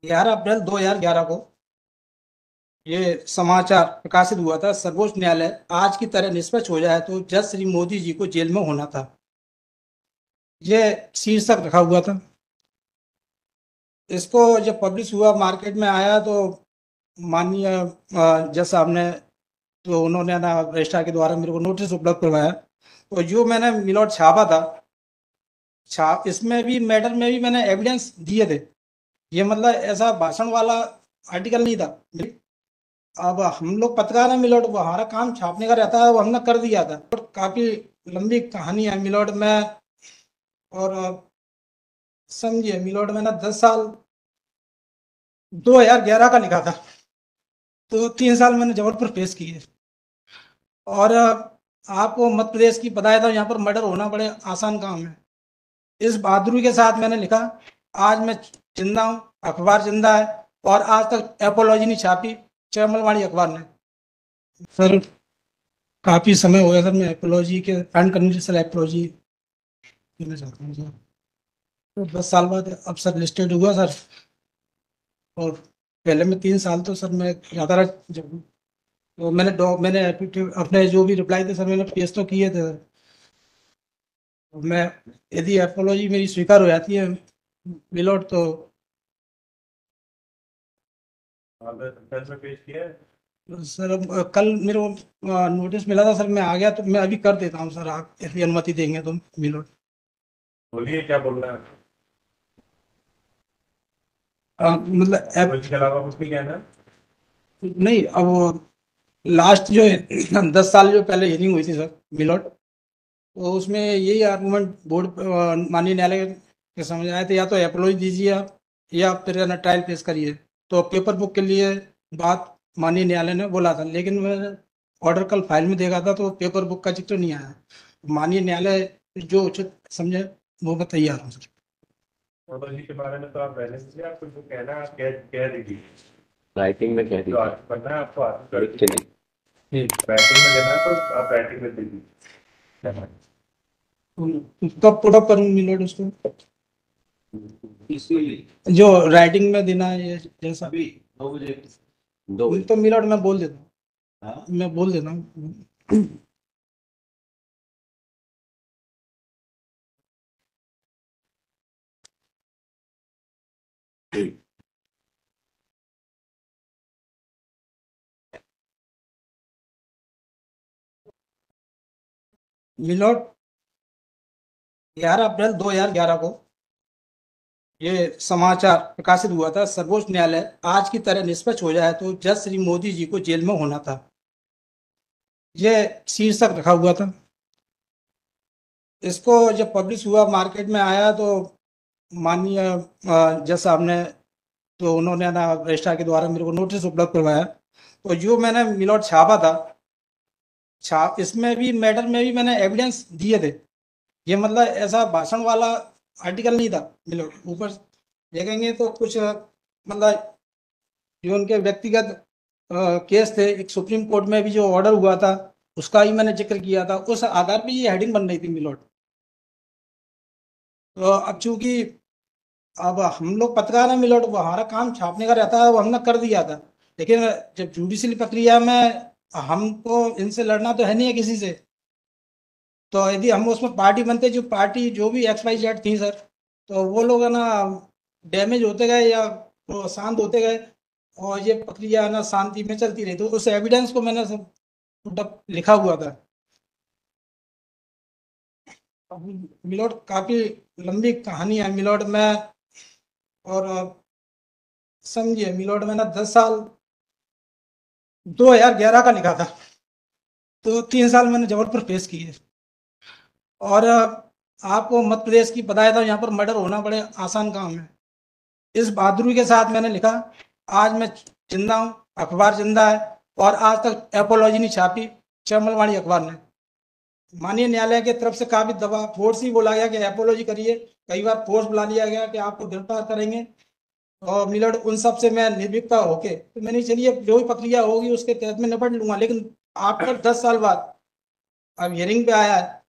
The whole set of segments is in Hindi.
11 अप्रैल 2011 को ये समाचार प्रकाशित हुआ था। सर्वोच्च न्यायालय आज की तरह निष्पक्ष हो जाए तो जज श्री मोदी जी को जेल में होना था, ये शीर्षक रखा हुआ था। इसको जब पब्लिश हुआ, मार्केट में आया, तो माननीय जज साहब ने, तो उन्होंने ना रजिस्ट्रार के द्वारा मेरे को नोटिस उपलब्ध करवाया। तो जो मैंने मिलॉट छापा था, इसमें भी मैटर में भी मैंने एविडेंस दिए थे। ये मतलब ऐसा भाषण वाला आर्टिकल नहीं था। अब हम लोग पत्रकार हैं मिलोट, वो हमारा काम छापने का रहता है, वो हमने कर दिया था। और काफी लंबी कहानी है मिलोट में। और समझिए मिलोट में ना 10 साल 2011 का लिखा था, तो 3 साल मैंने जबलपुर फेस किए। और आपको मध्य प्रदेश की बताया था, यहाँ पर मर्डर होना बड़े आसान काम है। इस बहादुरी के साथ मैंने लिखा। आज मैं जिंदा हूँ, अखबार जिंदा है। और आज तक एपोलॉजी नहीं छापी चैमलवाड़ी अखबार ने। सर काफी समय हो गया सर, मैं एपोलॉजी के अनकंडीशनल एपोलॉजी देना चाहता हूँ सर। तो 10 साल बाद अब सर लिस्टेड हुआ सर। और पहले में 3 साल तो सर मैं यातायात जब, तो मैंने अपने जो भी रिप्लाई थे सर, मैंने पेश तो किए थे। तो मैं, यदि एपोलॉजी मेरी स्वीकार हो जाती है विलोट, तो सर अब कल मेरे को नोटिस मिला था सर, मैं आ गया, तो मैं अभी कर देता हूँ सर, आप यदि अनुमति देंगे तो विलोट। बोलिए क्या बोल रहे हैं। मतलब इसके अलावा कुछ भी कहना है? नहीं, अब वो लास्ट जो है 10 साल जो पहले हियरिंग हुई थी सर मिलोट, तो उसमें यही आर्गूमेंट बोर्ड माननीय न्यायालय के समझ आए थे, या तो अप्रोच दीजिए आप, या फिर है ना ट्रायल पेश करिए। तो पेपर बुक के लिए बात माननीय न्यायालय ने बोला था, लेकिन मैंने ऑर्डर कल फाइल में देखा था, तो पेपर बुक का जिक्र नहीं आया। माननीय न्यायालय जो उचित समझे वो मैं तैयार हूँ सर। फोटोलॉजी के बारे में तो आप पहले से आपको जो कहना है आप कह दीजिए। राइटिंग में कह जो दीजिए, आगे पढ़ना है आपको आगे कर लिख के नहीं। ठीक। राइटिंग में देना है तो आप राइटिंग में दीजिए। कब पुटअप करूँ मिलोट उसको, इसीलिए जो राइटिंग में देना है ये जैसा। अभी 2 बजे, 2 बजे। तो मिलोट मैं बोल देता हूँ, हाँ, मैं बोल देता हूँ। मिलोट 11 अप्रैल 2011 को ये समाचार प्रकाशित हुआ था। सर्वोच्च न्यायालय आज की तरह निष्पक्ष हो जाए तो जज श्री मोदी जी को जेल में होना था, ये शीर्षक रखा हुआ था। इसको जब पब्लिश हुआ, मार्केट में आया, तो माननीय जज साहब ने, तो उन्होंने ना रजिस्ट्रार के द्वारा मेरे को नोटिस उपलब्ध करवाया। तो जो मैंने मिलोट छापा था, इसमें भी मैटर में भी मैंने एविडेंस दिए थे। ये मतलब ऐसा भाषण वाला आर्टिकल नहीं था मिलोट। ऊपर देखेंगे तो कुछ मतलब जो उनके व्यक्तिगत केस थे, एक सुप्रीम कोर्ट में भी जो ऑर्डर हुआ था उसका ही मैंने जिक्र किया था, उस आधार पे ये हेडिंग बन रही थी मिलोट। तो अब चूंकि अब हम लोग पत्रकार हैं मिलोट, वो हमारा काम छापने का रहता है, वो हमने कर दिया था। लेकिन जब जुडिशल प्रक्रिया में हमको इनसे लड़ना तो है नहीं है किसी से। तो यदि हम उसमें पार्टी बनते, जो पार्टी जो भी XYZ थी सर, तो वो लोग है ना डैमेज होते गए या वो शांत होते गए, और ये प्रक्रिया है ना शांति में चलती रही। तो उस एविडेंस को मैंने सब लिखा हुआ था। अब मिलोट काफी लंबी कहानी है मिलोट में। और समझिए मिलोट में ना 10 साल 2011 का लिखा था, तो 3 साल मैंने जबलपुर फेस किए। और आपको मध्य प्रदेश की बताया था, यहाँ पर मर्डर होना बड़े आसान काम है। इस बहादुरी के साथ मैंने लिखा। आज मैं जिंदा हूँ, अखबार जिंदा है। और आज तक एपोलॉजी नहीं छापी चैमलवाड़ी अखबार ने। माननीय न्यायालय की तरफ से काफी दबाव, फोर्स ही बोला गया कि एपोलॉजी करिए। कई बार फोर्स बुला लिया गया कि आपको गिरफ्तार करेंगे। और मिलट उन सब से मैं निर्भीकता होके, तो मैंने चलिए जो भी प्रक्रिया होगी उसके तहत मैं निपट लूंगा। लेकिन आफ्टर 10 साल बाद अब हियरिंग पे आया है,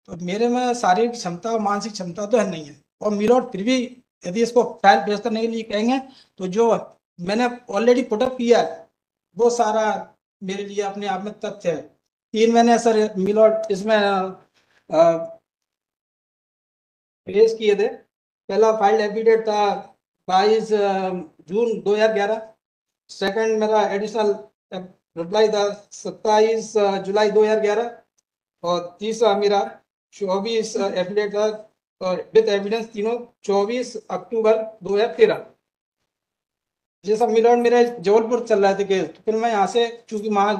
तो मेरे में शारीरिक क्षमता और मानसिक क्षमता तो है नहीं है। और मिलोट फिर भी यदि इसको फाइल पेश करने के लिए कहेंगे तो जो मैंने ऑलरेडी पुटअप किया है वो सारा मेरे लिए अपने आप में तथ्य है। 3 मैंने सर मिलॉट इसमें पेश किए थे। पहला फाइल एफिडेविट था 22 जून 2011। सेकंड मेरा एडिशनल रिप्लाई था 27 जुलाई 2011। और तीसरा मेरा 24 एफिडेविट था विद एविडेंस तीनों 24 अक्टूबर 2013। ये सब मिलॉट मेरे जबलपुर चल रहे थे केस। तो फिर मैं यहाँ से चूंकि वहाँ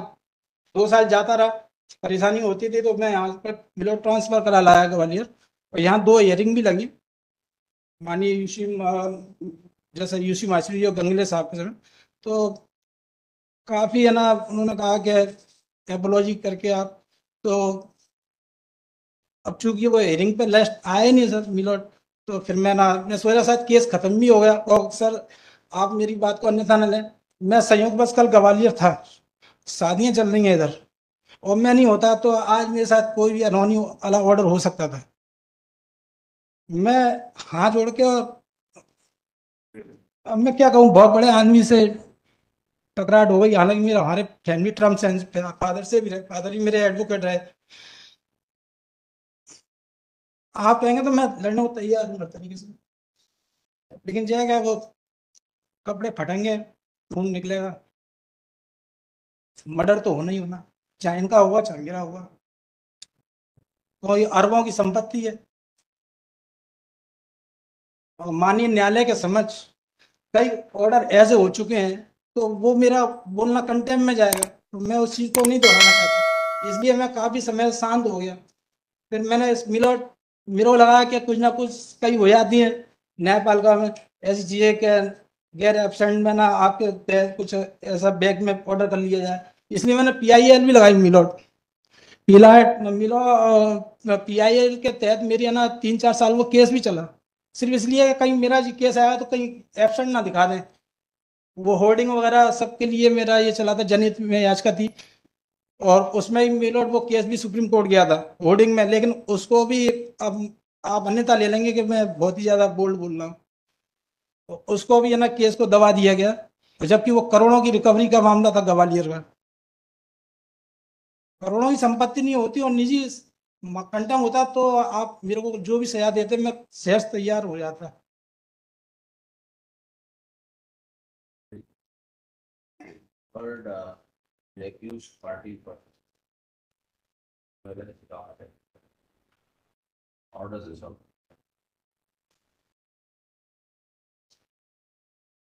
2 साल जाता रहा, परेशानी होती थी, तो मैं यहाँ पर मिलॉट ट्रांसफर करा लाया ग्वालियर। और यहाँ 2 हियरिंग भी लगी माननीय यूसी जैसे यूसी मास्टरी और गंगले साहब के समय। तो काफ़ी है ना, उन्होंने कहा कि एपोलॉजी करके आप, तो अब चूंकि वो हियरिंग पे लास्ट आए नहीं सर मिलॉट, तो फिर मैं सोचा शायद केस खत्म भी हो गया। और सर आप मेरी बात को अन्यथा न लें, मैं संयोग बस कल ग्वालियर था, शादियां चल रही हैं इधर, और मैं नहीं होता तो आज मेरे साथ कोई भी अनहोनी वाला ऑर्डर हो सकता था। मैं हाथ जोड़ के, और अब मैं क्या कहूँ, बहुत बड़े आदमी से टकराट हो गई। हालांकि मेरा हमारे फैमिली टर्म्स हैं, फादर से भी रहे, फादर ही मेरे एडवोकेट रहे। आप कहेंगे तो मैं लड़ने को तैयार हूँ हर तरीके से, लेकिन जो है क्या, वो कपड़े फटेंगे, खून निकलेगा, मर्डर तो होना ही होना, चाहे इनका हुआ चाहे मेरा हुआ। तो ये अरबों की संपत्ति है, और माननीय न्यायालय के समक्ष कई ऑर्डर ऐसे हो चुके हैं, तो वो मेरा बोलना कंटेम्प में जाएगा, तो मैं उस चीज़ को नहीं दोहराना चाहता। इसलिए मैं काफ़ी समय शांत हो गया। फिर मैंने इस मिलो लगाया कि कुछ ना कुछ कई हो जाती है न्यायपालिका में ऐसी चीज़ें कि गैर एबसेंट में ना आपके तहत कुछ ऐसा बैग में ऑर्डर कर लिया जाए। इसलिए मैंने PIL भी लगाई मिलोट मिलो PIL के तहत मेरी है ना 3-4 साल वो केस भी चला, सिर्फ इसलिए कि कहीं मेरा जी केस आया तो कहीं एबसेंट ना दिखा दें। वो होर्डिंग वगैरह सबके लिए मेरा ये चला था, जनहित में याचिका थी, और उसमें भी मिलोट वो केस भी सुप्रीम कोर्ट गया था होर्डिंग में। लेकिन उसको भी अब आप अन्यथा ले लेंगे कि मैं बहुत ही ज़्यादा बोल्ड बोल रहा हूँ, तो उसको भी है ना केस को दबा दिया गया, जबकि वो करोड़ों की रिकवरी का मामला था ग्वालियर का। करोड़ों की संपत्ति नहीं होती और निजी कंटम होता तो आप मेरे को जो भी सजा देते मैं सहज तैयार हो जाता। Heard the accused party for whether it's God. How does this help?